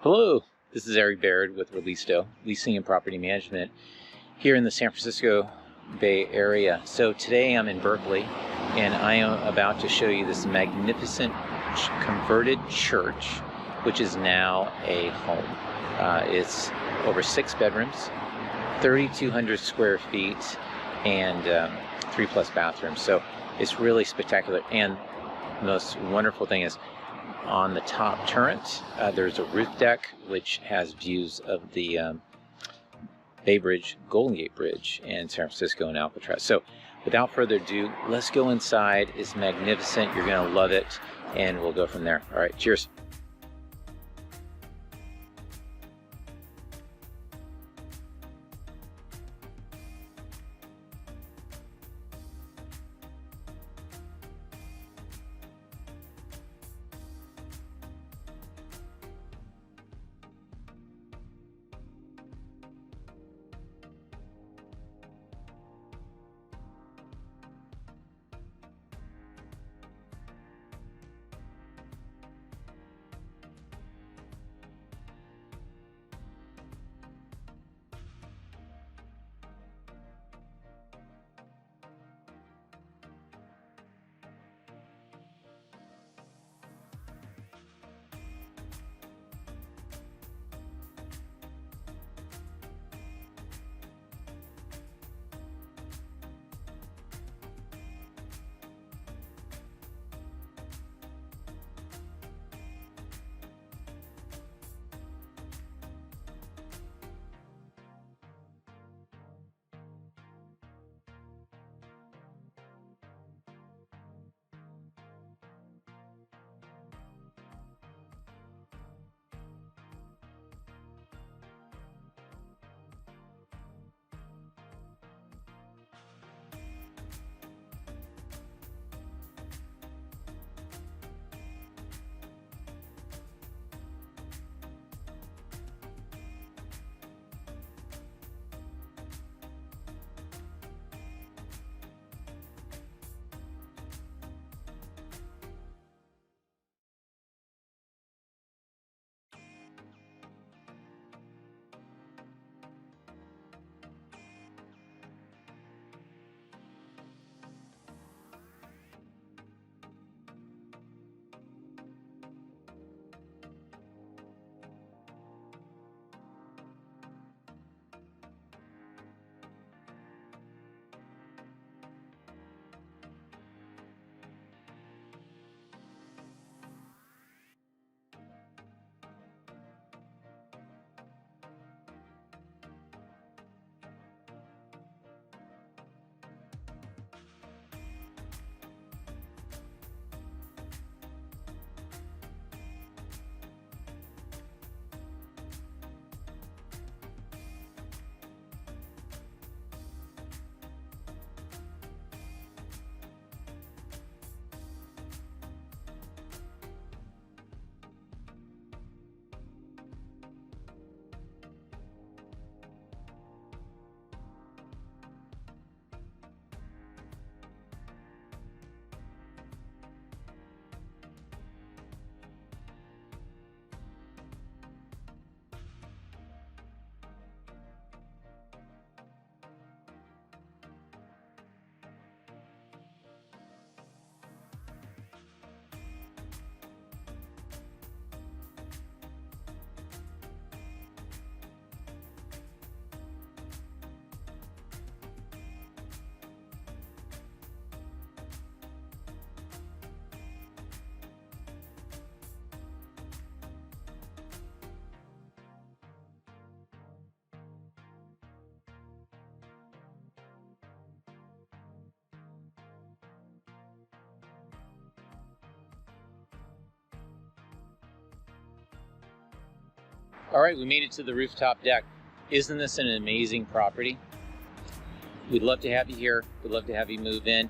Hello, this is Eric Baird with ReLISTO, Leasing and Property Management here in the San Francisco Bay Area. So today I'm in Berkeley and I am about to show you this magnificent converted church, which is now a home. It's over 6 bedrooms, 3,200 square feet, and 3+ bathrooms. So it's really spectacular. And the most wonderful thing is, on the top turret, there's a roof deck which has views of the Bay Bridge, Golden Gate Bridge in San Francisco and Alcatraz. So without further ado, let's go inside. It's magnificent. You're going to love it, and we'll go from there. All right, cheers. All right, we made it to the rooftop deck. Isn't this an amazing property? We'd love to have you here. We'd love to have you move in.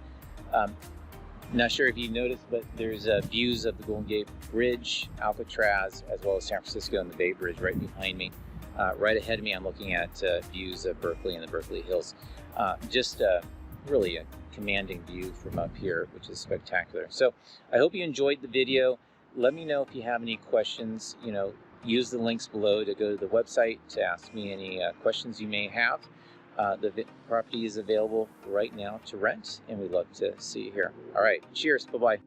Not sure if you noticed, but there's views of the Golden Gate Bridge, Alcatraz, as well as San Francisco and the Bay Bridge right behind me. Right ahead of me, I'm looking at views of Berkeley and the Berkeley Hills. Just really a commanding view from up here, which is spectacular. So I hope you enjoyed the video. Let me know if you have any questions. use the links below to go to the website to ask me any questions you may have. The property is available right now to rent, and we'd love to see you here. All right, cheers, bye-bye.